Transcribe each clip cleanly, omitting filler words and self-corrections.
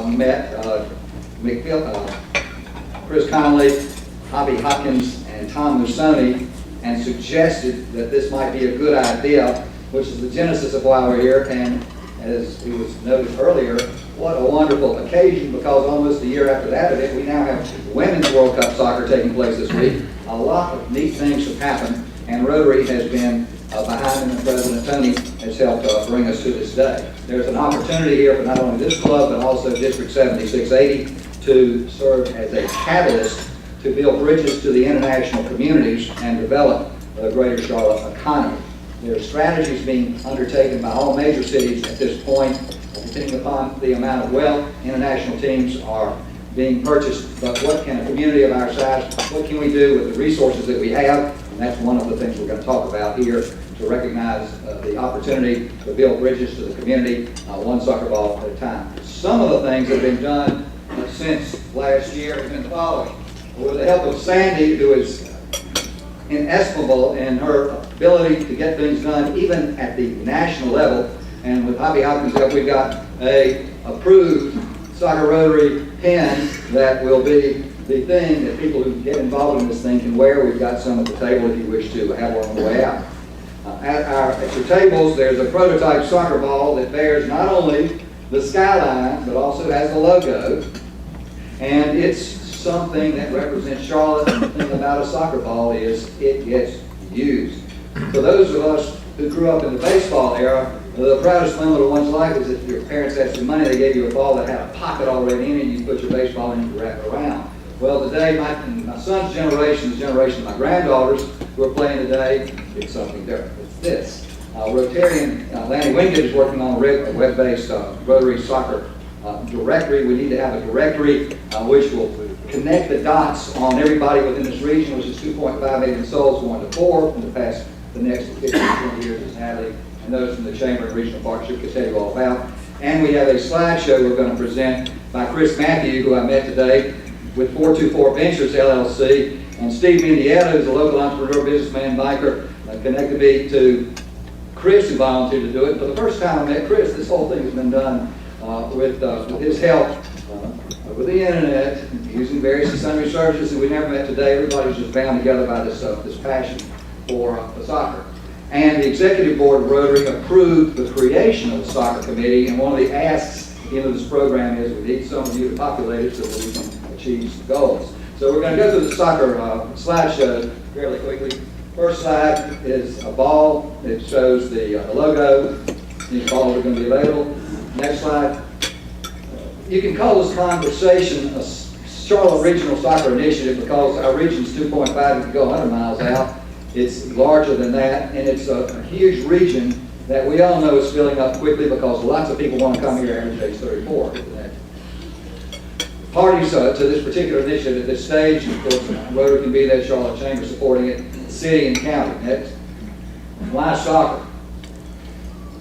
met Chris Connolly, Hobby Hopkins, and Tom Musoni, and suggested that this might be a good idea, which is the genesis of why we're here. And as it was noted earlier, what a wonderful occasion, because almost a year after that event, we now have Women's World Cup soccer taking place this week. A lot of neat things have happened, and Rotary has been behind them, and President Tony has helped bring us to this day. There's an opportunity here for not only this club, but also District 7680 to serve as a catalyst to build bridges to the international communities and develop the greater Charlotte economy. There are strategies being undertaken by all major cities at this point. Depending upon the amount of wealth, international teams are being purchased. But what can a community of our size, what can we do with the resources that we have? And that's one of the things we're going to talk about here, to recognize the opportunity to build bridges to the community, one soccer ball at a time. Some of the things that have been done since last year have been the following. With the help of Sandy, who is inestimable in her ability to get things done even at the national level, and with Hobby Hopkins' help, we've got a approved Soccer Rotary pin that will be the thing that people who get involved in this thing can wear. We've got some at the table if you wish to have one on the way out. At your tables, there's a prototype soccer ball that bears not only the skyline, but also has the logo. And it's something that represents Charlotte, and the thing about a soccer ball is it gets used. For those of us who grew up in the baseball era, the proudest moment of one's life is that your parents had some money, they gave you a ball that had a pocket already in it, and you put your baseball in and you wrap it around. Well, today, my son's generation, the generation of my granddaughters who are playing today, it's something different. It's this. Rotarian Lanny Wingate is working on a web-based Rotary soccer directory. We need to have a directory which will connect the dots on everybody within this region, which is 2.5 million souls going to 4 in the next 15, 20 years, as Natalie and those from the Chamber and Regional Partnership can tell you all about. And we have a slideshow we're going to present by Chris Matthew, who I met today, with 424 Ventures LLC, and Steve Mendieta, who's a local entrepreneur, businessman, biker, connected me to Chris, who volunteered to do it. For the first time I met Chris, this whole thing has been done with his help over the internet, using various and sundry services that we never met today. Everybody's just bound together by this passion for the soccer. And the executive board of Rotary approved the creation of the soccer committee, and one of the asks into this program is we need some of you to populate it so that we can achieve the goals. So we're going to go through the soccer slideshow fairly quickly. First slide is a ball. It shows the logo. These balls are going to be available. Next slide. You can call this conversation a Charlotte Regional Soccer Initiative because our region is 2.5. If you go 100 miles out, it's larger than that, and it's a huge region that we all know is filling up quickly because lots of people want to come here. Average age 34. Parties to this particular initiative at this stage, of course, Rotary can be there, Charlotte Chamber supporting it, city and county. Next, live soccer.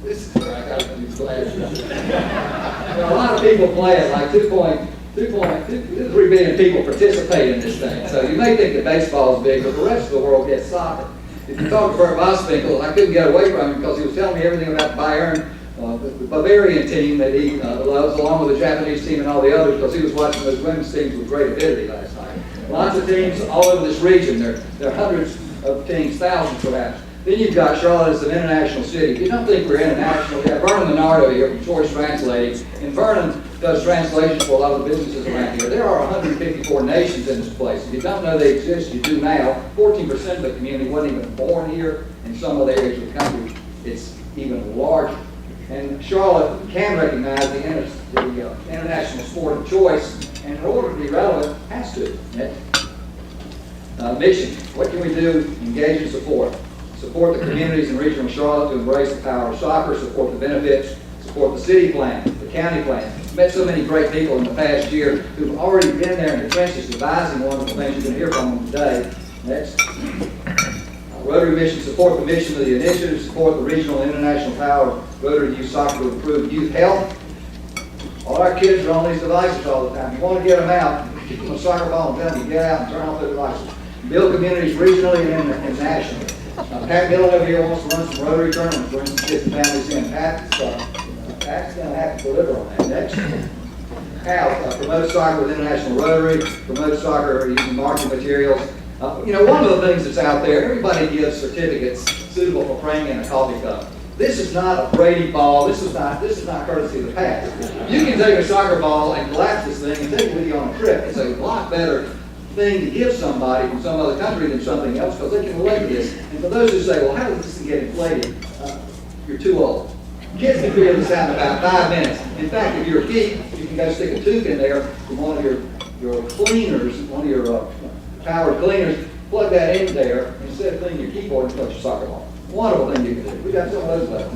This is where I got to do glasses. A lot of people play it, like 2.3 billion people participate in this thing. So you may think that baseball is big, but the rest of the world gets soccer. If you talk to Bert Voswinkel, I couldn't get away from him because he was telling me everything about Bayern, the Bavarian team that he loves, along with the Japanese team and all the others, because he was watching those women's teams with great avidity last night. Lots of teams all over this region. There are hundreds of teams, thousands perhaps. Then you've got Charlotte as an international city. If you don't think we're international, we have Vernon Minardo here from Choice Translating. And Vernon does translations for a lot of the businesses around here. There are 154 nations in this place. If you don't know they exist, you do now. 14% of the community wasn't even born here. In some other areas of the country, it's even larger. And Charlotte can recognize the international sport of choice, and in order to be relevant, has to. Mission. What can we do? Engage and support. Support the communities in regional Charlotte to embrace the power of soccer, support the benefits, support the city plan, the county plan. I've met so many great people in the past year who've already been there in the trenches devising wonderful things. You're going to hear from them today. Next. Rotary mission, support the mission of the initiative, support the regional and international power of Rotary Youth Soccer to improve youth health. All our kids are on these devices all the time. You want to get them out, give them a soccer ball and tell them to get out and turn off their devices. Build communities regionally and nationally. Pat Dillon over here wants to run some Rotary tournaments, bring some kids and families in. Pat's going to have to deliver on that. Next. how promote soccer with International Rotary, promote soccer using marketing materials. You know, one of the things that's out there, everybody gives certificates suitable for praying in a coffee cup. This is not a Brady ball. This is not courtesy of the past. You can take a soccer ball and collapse this thing and take it with you on a trip. It's a lot better thing to give somebody from some other country than something else because they can relate to this. And for those who say, well, how does this thing get inflated? You're too old. Kids can figure this out in about 5 minutes. In fact, if you're a geek, you can go stick a tube in there from one of your cleaners, one of your powered cleaners, plug that in there, instead of cleaning your keyboard and touch your soccer ball. Wonderful thing you can do. We got some of those left.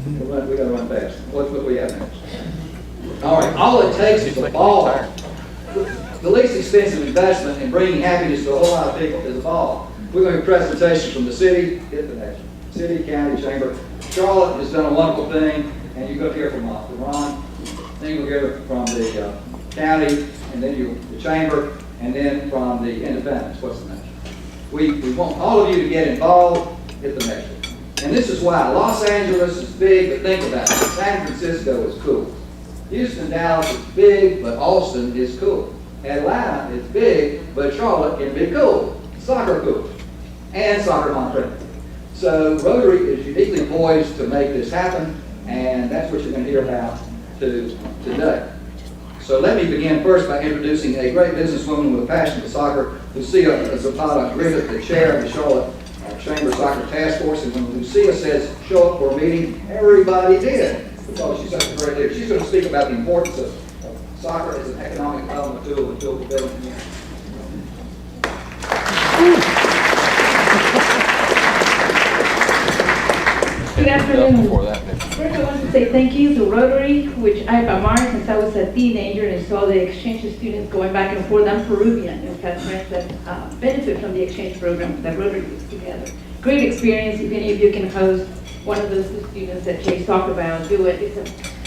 We got to run fast. What we have next? All right. All it takes is a ball. The least expensive investment in bringing happiness to a whole lot of people is a ball. We're going to do presentations from the city, get the next city, county, chamber. Charlotte has done a wonderful thing, and you're going to hear from Ron. Then you'll hear from the county, and then the chamber, and then from the independents. What's the next? We want all of you to get involved. Hit the next one. And this is why Los Angeles is big, but think about it. San Francisco is cool. Houston, Dallas is big, but Austin is cool. Atlanta is big, but Charlotte can be cool. Soccer cool. And soccer non-friendly. So Rotary is uniquely poised to make this happen, and that's what you're going to hear about today. So let me begin first by introducing a great businesswoman with a passion for soccer, Lucia Zapata Griffith, the chair of the Charlotte Chamber Soccer Task Force. And when Lucia says show up for a meeting, everybody did, because she's such a great leader. She's going to speak about the importance of soccer as an economic development tool and tool for building community. Good afternoon. First, I want to say thank you to Rotary, which I've admired since I was a teenager and saw the exchange of students going back and forth. I'm Peruvian and have friends that benefit from the exchange program that Rotary puts together. Great experience. If any of you can host one of those students that Chase talked about, do it.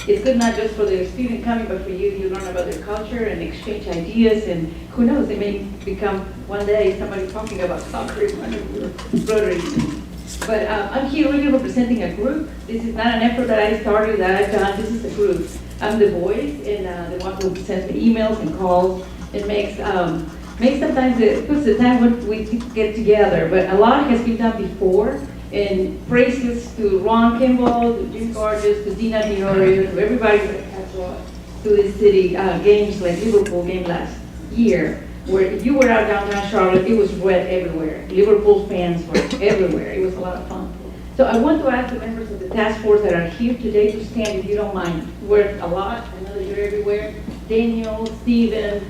It's good not just for the student coming, but for you. You learn about their culture and exchange ideas, and who knows, they may become one day somebody talking about soccer in one of your Rotary meetings. But I'm here really representing a group. This is not an effort that I started, that I've done. This is a group. I'm the voice, and the one who sends me emails and calls. It makes sometimes it puts the time when we get together. But a lot has been done before. And praises to Ron Kimball, to Jim Gorgeous, to Dina Diorio, to everybody that has brought to this city games like Liverpool game last year, where if you were out downtown Charlotte, it was red everywhere. Liverpool fans were everywhere. It was a lot of fun. So I want to ask the members of the task force that are here today to stand, if you don't mind. We're a lot. I know that you're everywhere. Daniel, Steven,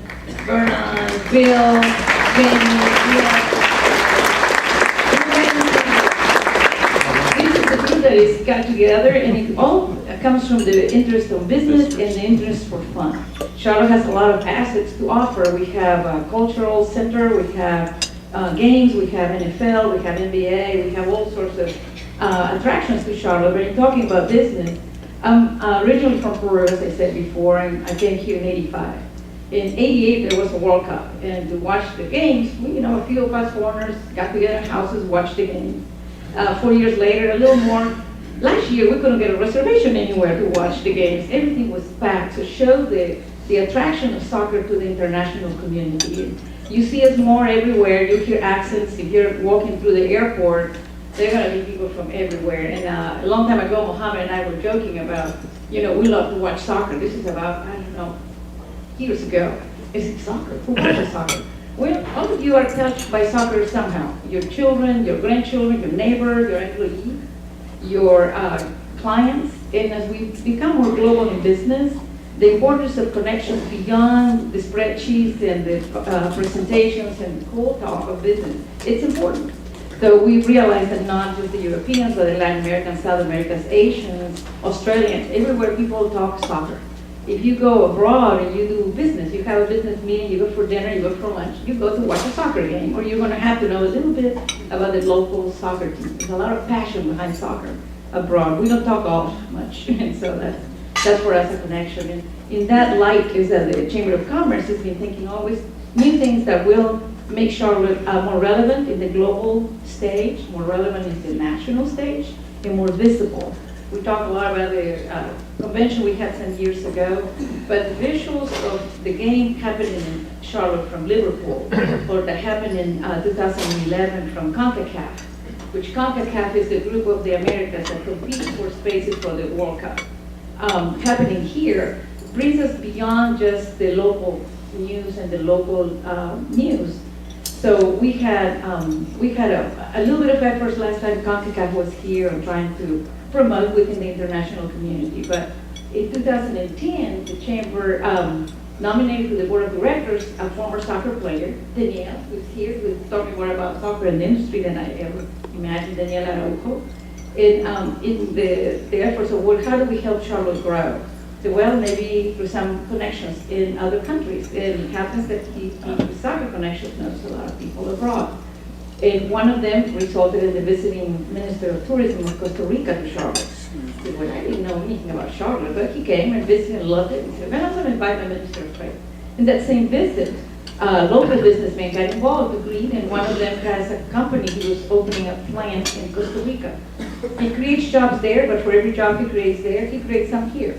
Vernon, Bill, Jamie, that is got together, and it all comes from the interest of business and the interest for fun. Charlotte has a lot of assets to offer. We have a cultural center, we have games, we have NFL, we have NBA, we have all sorts of attractions to Charlotte. But in talking about business, I'm originally from Peru, as I said before, and I came here in '85. In '88, there was a World Cup, and to watch the games, a few of us foreigners got together in houses, watched the games. 4 years later, a little more. Last year, we couldn't get a reservation anywhere to watch the games. Everything was packed to show the attraction of soccer to the international community. You see us more everywhere. You hear accents. If you're walking through the airport, there are going to be people from everywhere. And a long time ago, Mohammed and I were joking about, we love to watch soccer. This is about, years ago. Is it soccer? Who watches soccer? Well, all of you are touched by soccer somehow. Your children, your grandchildren, your neighbors, your employees, your clients. And as we become more global in business, the importance of connections beyond the spreadsheets and the presentations and the cold talk of business, it's important. So we realize that not just the Europeans, but the Latin Americans, South Americans, Asians, Australians, everywhere people talk soccer. If you go abroad and you do business, you have a business meeting, you go for dinner, you go for lunch, you go to watch a soccer game, or you're going to have to know a little bit about the local soccer team. There's a lot of passion behind soccer abroad. We don't talk all much, and so that's for us a connection. And in that light is that the Chamber of Commerce has been thinking always new things that will make Charlotte more relevant in the global stage, more relevant in the national stage, and more visible. We talk a lot about the convention we had some years ago, but the visuals of the game happened in Charlotte from Liverpool, or that happened in 2011 from CONCACAF, which CONCACAF is the group of the Americas that competes for spaces for the World Cup. Happening here brings us beyond just the local news and the local news. So we had a little bit of efforts last time CONCACAF was here and trying to promote within the international community. But in 2010, the chamber nominated to the board of directors a former soccer player, Danielle, who's here, who's talking more about soccer in the industry than I ever imagined, Danielle Araujo. And in the efforts of how do we help Charlotte grow? So, well, maybe through some connections in other countries. And it happens that he soccer connections knows a lot of people abroad. And one of them resulted in the visiting Minister of Tourism of Costa Rica to Charlotte. He said, well, I didn't know anything about Charlotte, but he came and visited and loved it. He said, well, I'm going to invite my Minister of Trade. In that same visit, local businessmen got involved, agreed, and one of them has a company who was opening a plant in Costa Rica. He creates jobs there, but for every job he creates there, he creates some here.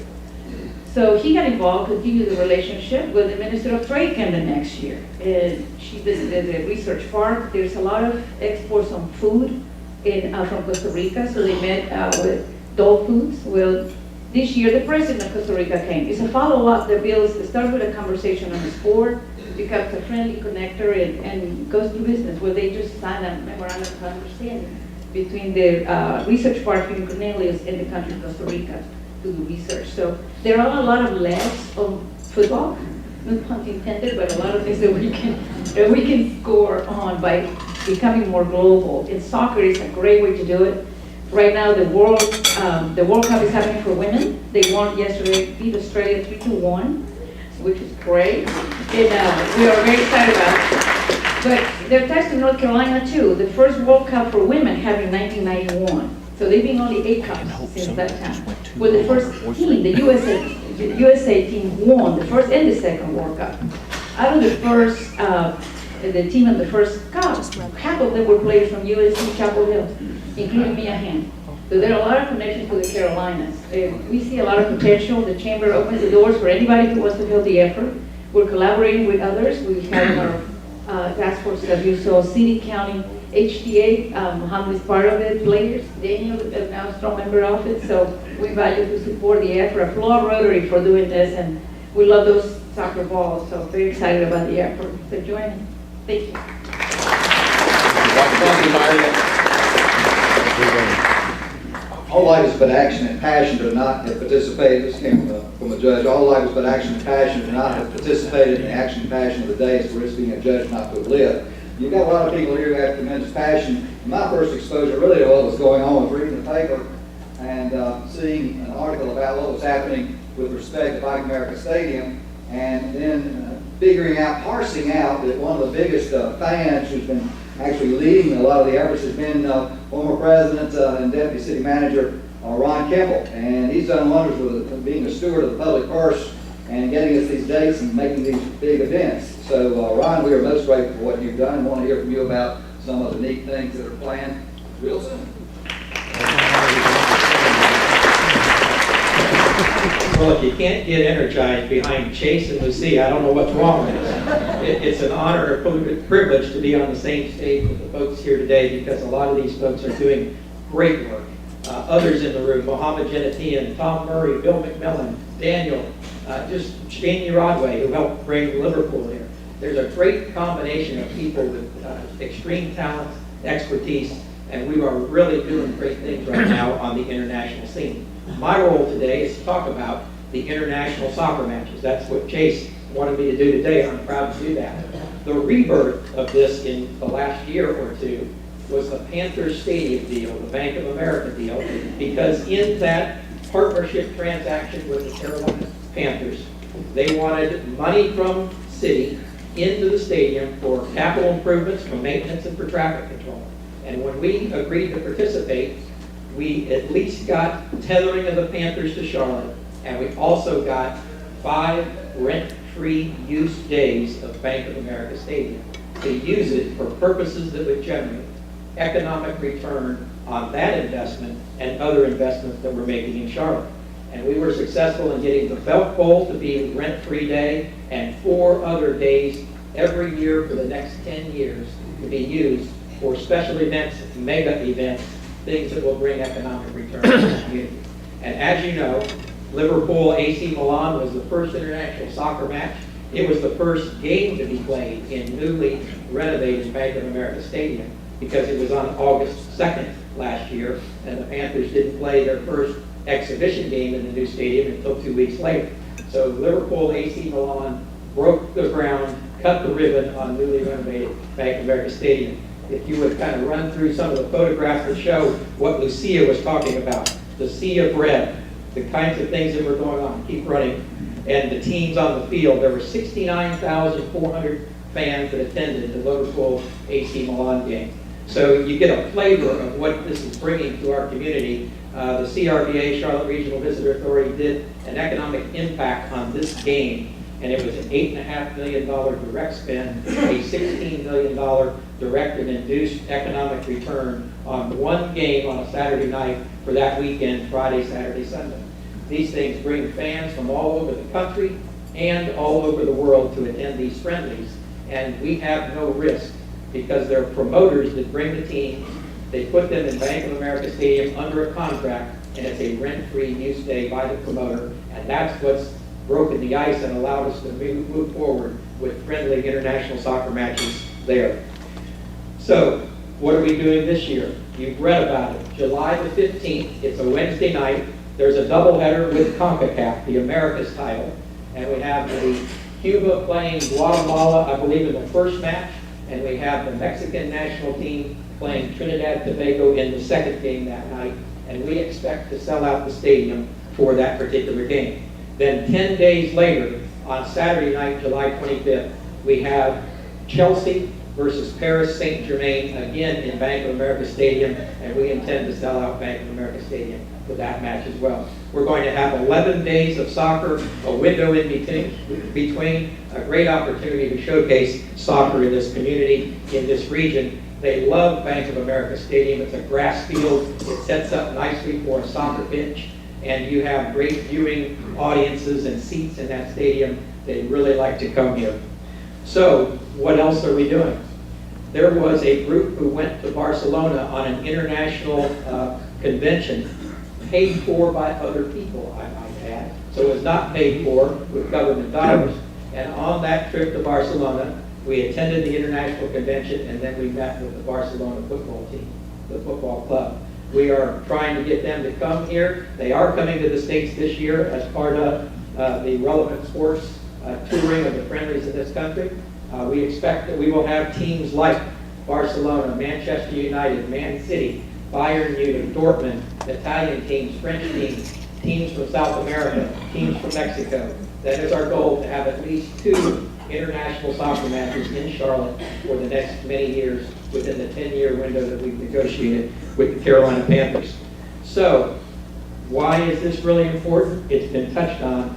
So he got involved, continued the relationship with the Minister of Trade came the next year. And she visited the research park. There's a lot of exports on food from Costa Rica, so they met with Dole Foods. Well, this year the president of Costa Rica came. It's a follow-up that builds, it starts with a conversation on the sport, becomes a friendly connector and goes to business, where they just sign a memorandum of understanding between the research park in Cornelius and the country of Costa Rica to do research. So there are a lot of legs of football, no pun intended, but a lot of things that we can score on by becoming more global. And soccer is a great way to do it. Right now, the World Cup is happening for women. They won yesterday, beat Australia 3-1, which is great. And we are very excited about it. But they're attached to North Carolina too. The first World Cup for women happened in 1991. So they've been only 8 cups since that time. Well, the first team, the USA team won the first and the second World Cup. Out of the first, the team in the first cup, half of them were players from USC Chapel Hill, including Mia Hamm. So there are a lot of connections to the Carolinas. We see a lot of potential. The chamber opens the doors for anybody who wants to help the effort. We're collaborating with others. We have our task force, as you saw, city, county, HTA, Mohammed is part of it, players, Daniel is now a strong member of it, so we value to support the effort. Applaud Rotary for doing this, and we love those soccer balls, so very excited about the effort. So join me. Thank you. All life is but action and passion to not have participated. This came from a judge. All life is but action and passion to not have participated in the action and passion of the day. It's the risk being a judge not to have lived. You've got a lot of people here who have tremendous passion. My first exposure really to what was going on was reading the paper and seeing an article about what was happening with respect to Bank of America Stadium, and then figuring out, parsing out that one of the biggest fans who's been actually leading a lot of the efforts has been former president and deputy city manager Ron Kimball, and he's done wonders with being a steward of the public purse and getting us these dates and making these big events. So Ron, we are most grateful for what you've done and want to hear from you about some of the neat things that are planned real soon. Well, if you can't get energized behind Chase and Lucia, I don't know what's wrong with it. It's an honor and privilege to be on the same stage with the folks here today, because a lot of these folks are doing great work. Others in the room, Mohammed Genetian, Tom Murray, Bill McMillan, Daniel, just Jamie Rodway, who helped bring Liverpool here. There's a great combination of people with extreme talent, expertise, and we are really doing great things right now on the international scene. My role today is to talk about the international soccer matches. That's what Chase wanted me to do today, and I'm proud to do that. The rebirth of this in the last year or two was the Panthers Stadium deal, the Bank of America deal, because in that partnership transaction with the Carolina Panthers, they wanted money from city into the stadium for capital improvements, for maintenance, and for traffic control. And when we agreed to participate, we at least got tethering of the Panthers to Charlotte, and we also got 5 rent-free use days of Bank of America Stadium to use it for purposes that would generate economic return on that investment and other investments that we're making in Charlotte. And we were successful in getting the Felt Bowl to be rent-free day and 4 other days every year for the next 10 years to be used for special events, mega events, things that will bring economic return to the community. And as you know, Liverpool AC Milan was the first international soccer match. It was the first game to be played in newly renovated Bank of America Stadium because it was on August 2nd last year, and the Panthers didn't play their first exhibition game in the new stadium until 2 weeks later. So Liverpool AC Milan broke the ground, cut the ribbon on newly renovated Bank of America Stadium. If you would kind of run through some of the photographs that show what Lucia was talking about, the sea of red, the kinds of things that were going on, keep running, and the teams on the field. There were 69,400 fans that attended the Liverpool AC Milan game. So you get a flavor of what this is bringing to our community. The CRVA, Charlotte Regional Visitor Authority, did an economic impact on this game, and it was an $8.5 million direct spend, a $16 million direct and induced economic return on one game on a Saturday night for that weekend, Friday, Saturday, Sunday. These things bring fans from all over the country and all over the world to attend these friendlies, and we have no risk because they're promoters that bring the team. They put them in Bank of America Stadium under a contract, and it's a rent-free use day by the promoter, and that's what's broken the ice and allowed us to move forward with friendly international soccer matches there. So, what are we doing this year? You've read about it. July the 15th, it's a Wednesday night. There's a doubleheader with CONCACAF, the Americas title, and we have the Cuba playing Guatemala, I believe, in the first match, and we have the Mexican national team playing Trinidad and Tobago in the second game that night, and we expect to sell out the stadium for that particular game. Then 10 days later, on Saturday night, July 25th, we have Chelsea versus Paris Saint-Germain, again in Bank of America Stadium, and we intend to sell out Bank of America Stadium for that match as well. We're going to have 11 days of soccer, a window in between, a great opportunity to showcase soccer in this community, in this region. They love Bank of America Stadium. It's a grass field. It sets up nicely for a soccer pitch, and you have great viewing audiences and seats in that stadium. They really like to come here. So, what else are we doing? There was a group who went to Barcelona on an international convention, paid for by other people, I might add. So it was not paid for with government dollars. And on that trip to Barcelona, we attended the international convention, and then we met with the Barcelona football team, the football club. We are trying to get them to come here. They are coming to the States this year as part of the relevant sports touring of the friendlies in this country. We expect that we will have teams like Barcelona, Manchester United, Man City, Bayern Munich, Dortmund, Italian teams, French teams, teams from South America, teams from Mexico. That is our goal, to have at least 2 international soccer matches in Charlotte for the next many years within the 10-year window that we've negotiated with the Carolina Panthers. So, why is this really important? It's been touched on.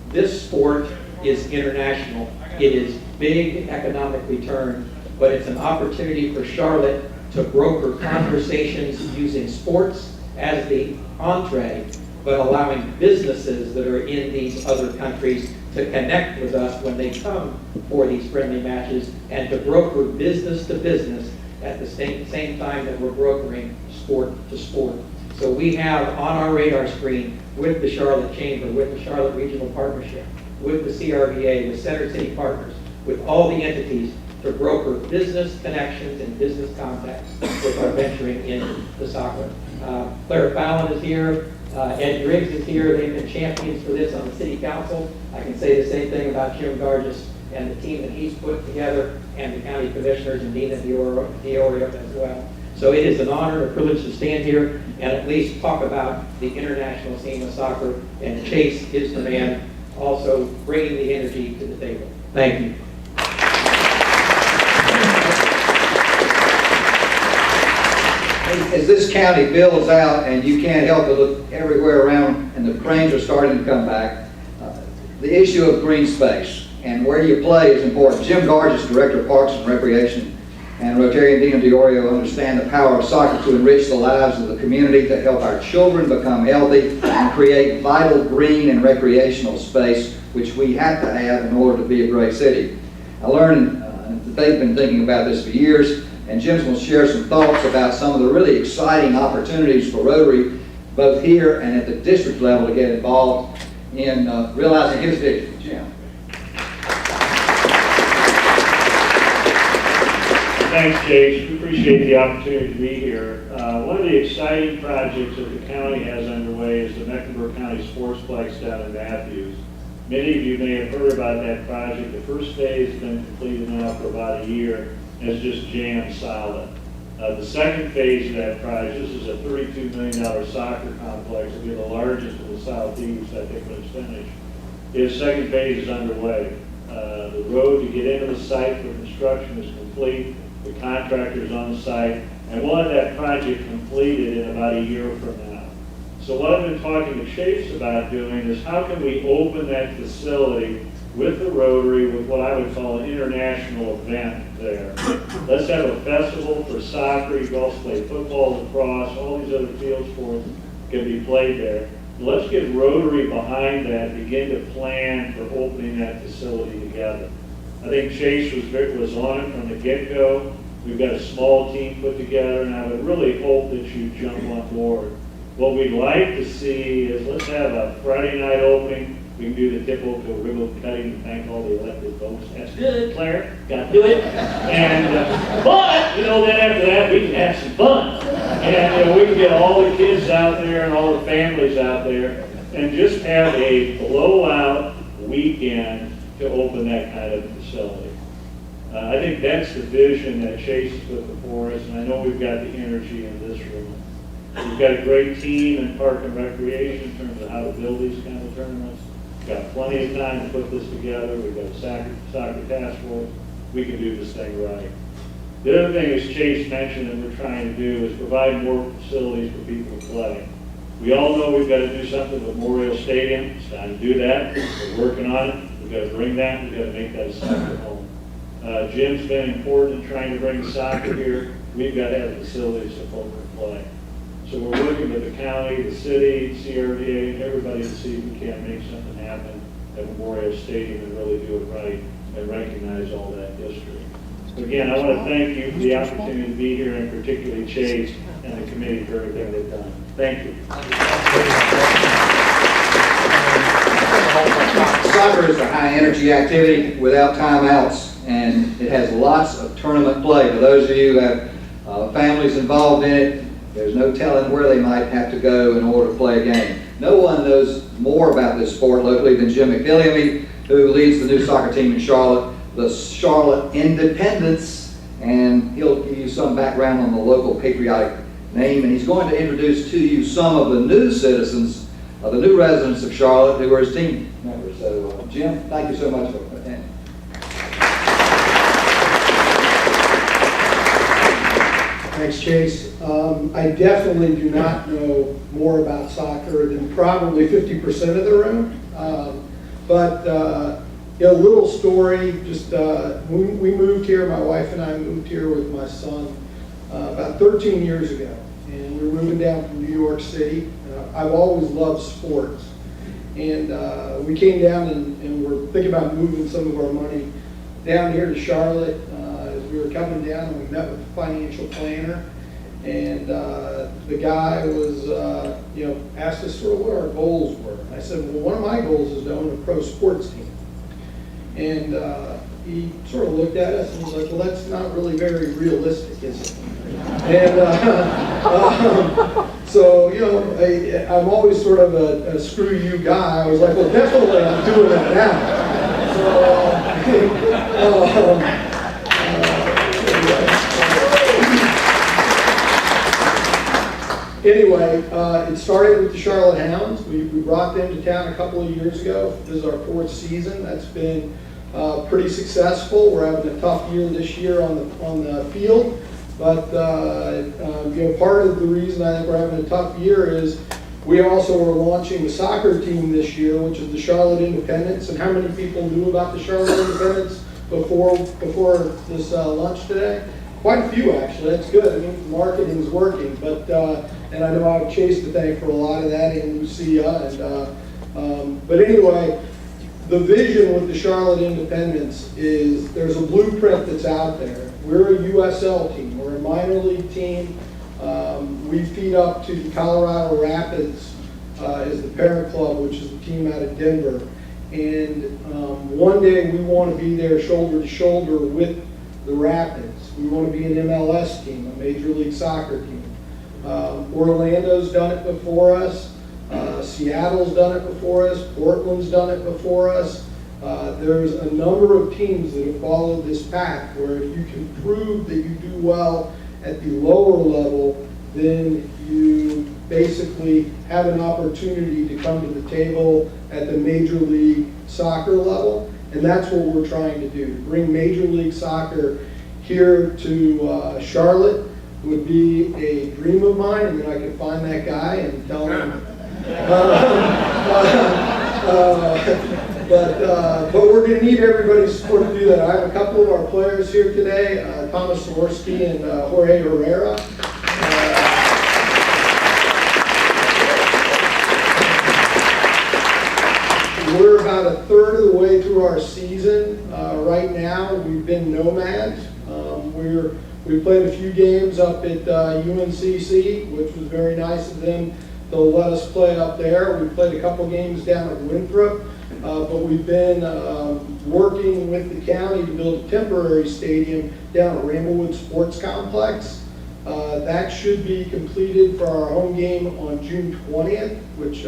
This sport is international. It is big economic return, but it's an opportunity for Charlotte to broker conversations using sports as the entree, but allowing businesses that are in these other countries to connect with us when they come for these friendly matches, and to broker business to business at the same time that we're brokering sport to sport. So we have on our radar screen, with the Charlotte Chamber, with the Charlotte Regional Partnership, with the CRVA, with Center City Partners, with all the entities, to broker business connections and business contacts with our venturing in the soccer. Claire Fallon is here. Ed Griggs is here. They've been champions for this on the city council. I can say the same thing about Jim Gargis and the team that he's put together, and the county commissioners and Dina Diorio as well. So it is an honor and a privilege to stand here and at least talk about the international scene of soccer, and Chase is the man also bringing the energy to the table. Thank you. As this county builds out, and you can't help but look everywhere around, and the cranes are starting to come back, the issue of green space and where you play is important. Jim Gargis, Director of Parks and Recreation, and Rotarian Dina DiOrio understand the power of soccer to enrich the lives of the community, to help our children become healthy, and create vital green and recreational space, which we have to have in order to be a great city. I learned that they've been thinking about this for years, and Jim's going to share some thoughts about some of the really exciting opportunities for Rotary, both here and at the district level, to get involved in realizing his vision. Jim. Thanks, Chase. We appreciate the opportunity to be here. One of the exciting projects that the county has underway is the Mecklenburg County Sportsplex down in Matthews. Many of you may have heard about that project. The first phase has been completed now for about a year, and it's just jammed solid. The second phase of that project, this is a $32 million soccer complex. It'll be the largest in the southeast, I think, when it's finished. Its second phase is underway. The road to get into the site for construction is complete. The contractor's on the site, and we'll have that project completed in about a year from now. So what I've been talking to Chase about doing is how can we open that facility with the Rotary with what I would call an international event there. Let's have a festival for soccer. You can also play football, lacrosse, all these other field sports can be played there. Let's get Rotary behind that and begin to plan for opening that facility together. I think Chase was on it from the get-go. We've got a small team put together, and I would really hope that you jump on board. What we'd like to see is let's have a Friday night opening. We can do the typical ribbon cutting and thank all the elected folks. That's good, Claire. Got to do it. And but then after that we can have some fun, and we can get all the kids out there and all the families out there, and just have a blowout weekend to open that kind of facility. I think that's the vision that Chase has put before us, and I know we've got the energy in this room. We've got a great team in Park and Recreation in terms of how to build these kind of tournaments. We've got plenty of time to put this together. We've got a soccer task force. We can do this thing right. The other thing, as Chase mentioned, that we're trying to do is provide more facilities for people to play. We all know we've got to do something with Memorial Stadium. It's time to do that. We're working on it. We've got to bring that. We've got to make that a soccer home. Jim's been important in trying to bring soccer here. We've got to have facilities so folks can play. So we're working with the county, the city, CRDA, and everybody to see if we can't make something happen at Memorial Stadium and really do it right and recognize all that history. So again, I want to thank you for the opportunity to be here, and particularly Chase and the committee for everything they've done. Thank you. Soccer is a high-energy activity without timeouts, and it has lots of tournament play. For those of you who have families involved in it, there's no telling where they might have to go in order to play a game. No one knows more about this sport locally than Jim McPhilliamy, who leads the new soccer team in Charlotte, the Charlotte Independents, and he'll give you some background on the local patriotic name, and he's going to introduce to you some of the new citizens, the new residents of Charlotte who are his team members. So, Jim, thank you so much for attending. Thanks, Chase. I definitely do not know more about soccer than probably 50% of the room. But a little story, just we moved here, my wife and I moved here with my son about 13 years ago. And we were moving down from New York City. I've always loved sports. And we came down and we're thinking about moving some of our money down here to Charlotte. We were coming down and we met with a financial planner, and the guy was, asked us sort of what our goals were. And I said, well, one of my goals is to own a pro sports team. And he sort of looked at us and was like, well, that's not really very realistic, is it? And so, I'm always sort of a screw you guy. I was like, well, definitely I'm doing that now. Anyway, it started with the Charlotte Hounds. We brought them to town a couple of years ago. This is our 4th season. That's been pretty successful. We're having a tough year this year on the field, but part of the reason I think we're having a tough year is we also are launching the soccer team this year, which is the Charlotte Independents. And how many people knew about the Charlotte Independents before this lunch today? quite a few actually. That's good. I mean, marketing's working, but and I know I have Chase to thank for a lot of that, and Lucia. And but anyway, the vision with the Charlotte Independents is there's a blueprint that's out there. We're a USL team. We're a minor league team. We feed up to the Colorado Rapids is the parent club, which is the team out of Denver. And one day we want to be there shoulder to shoulder with the Rapids. We want to be an MLS team, a Major League Soccer team. Orlando's done it before us. Seattle's done it before us. Portland's done it before us. There's a number of teams that have followed this path where if you can prove that you do well at the lower level, then you basically have an opportunity to come to the table at the Major League Soccer level. And that's what we're trying to do. To bring Major League Soccer here to Charlotte would be a dream of mine, and then I could find that guy and tell him. But we're going to need everybody's support to do that. I have a couple of our players here today, Thomas Swarovski and Jorge Herrera. We're about a third of the way through our season. Right now, we've been nomads. We played a few games up at UNCC, which was very nice of them to let us play up there. We played a couple games down at Winthrop, but we've been working with the county to build a temporary stadium down at Ramblewood Sports Complex. That should be completed for our home game on June 20th, which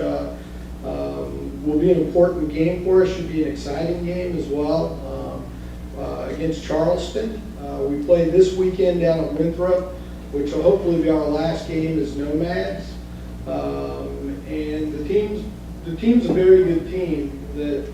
will be an important game for us. Should be an exciting game as well against Charleston. We play this weekend down at Winthrop, which will hopefully be our last game as Nomads. And the team's a very good team. That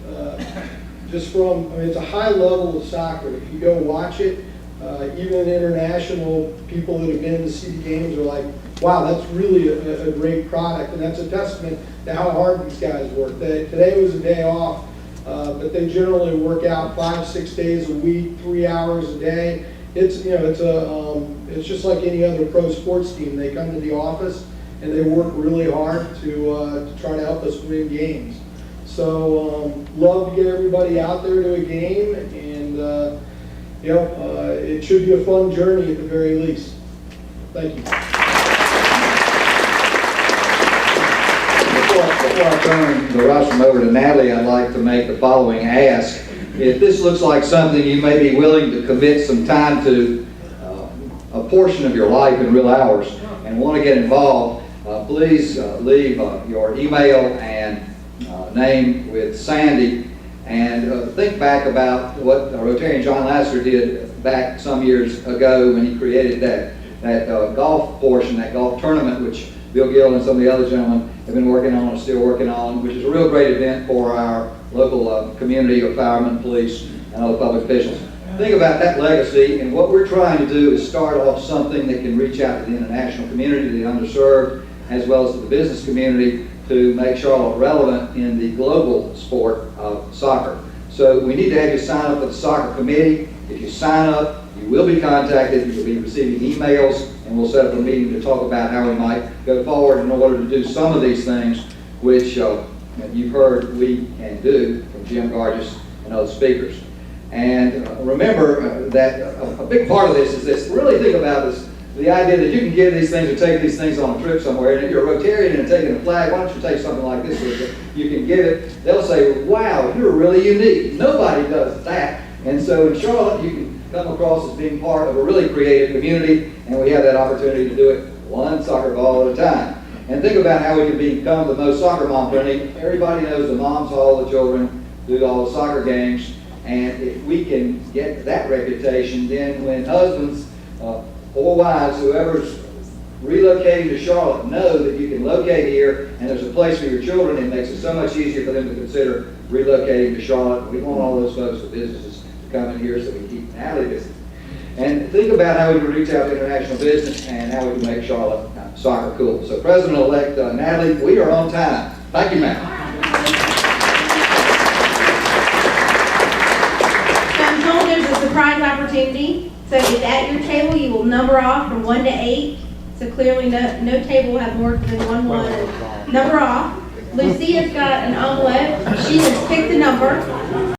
just from, I mean, it's a high level of soccer. If you go watch it, even international people that have been to see the games are like, wow, that's really a great product, and that's a testament to how hard these guys work. Today was a day off, but they generally work out 5-6 days a week, 3 hours a day. It's it's just like any other pro sports team. They come to the office and they work really hard to try to help us win games. So love to get everybody out there to a game, and it should be a fun journey at the very least. Thank you. Before I turn the rostrum over to Natalie, I'd like to make the following ask. If this looks like something you may be willing to commit some time to, a portion of your life in real hours, and want to get involved, please leave your email and name with Sandy, and think back about what Rotarian John Lasser did back some years ago when he created that golf portion, that golf tournament, which Bill Gill and some of the other gentlemen have been working on and still working on, which is a real great event for our local community of firemen, police, and other public officials. Think about that legacy, and what we're trying to do is start off something that can reach out to the international community, the underserved, as well as to the business community, to make Charlotte relevant in the global sport of soccer. So we need to have you sign up for the soccer committee. If you sign up, you will be contacted, you'll be receiving emails, and we'll set up a meeting to talk about how we might go forward in order to do some of these things, which you've heard we can do from Jim Gargis and other speakers. And remember that a big part of this is this. Really think about this, the idea that you can give these things or take these things on a trip somewhere, and if you're a Rotarian and taking a flag, why don't you take something like this with you? You can give it. They'll say, wow, you're really unique. Nobody does that. And so in Charlotte, you can come across as being part of a really creative community, and we have that opportunity to do it one soccer ball at a time. And think about how we can become the most soccer mom friendly. Everybody knows the moms haul the children, do all the soccer games, and if we can get that reputation, then when husbands or wives, whoever's relocating to Charlotte, know that you can locate here and there's a place for your children, it makes it so much easier for them to consider relocating to Charlotte. We want all those folks with businesses to come in here so we can keep Natalie busy. And think about how we can reach out to international business and how we can make Charlotte soccer cool. So President-elect Natalie, we are on time. Thank you, ma'am. So I'm told there's a surprise opportunity opportunity. So if at your table, you will number off from 1 to 8. So clearly, no table will have more than one. Number off. Lucia's got an envelope. She has picked the number.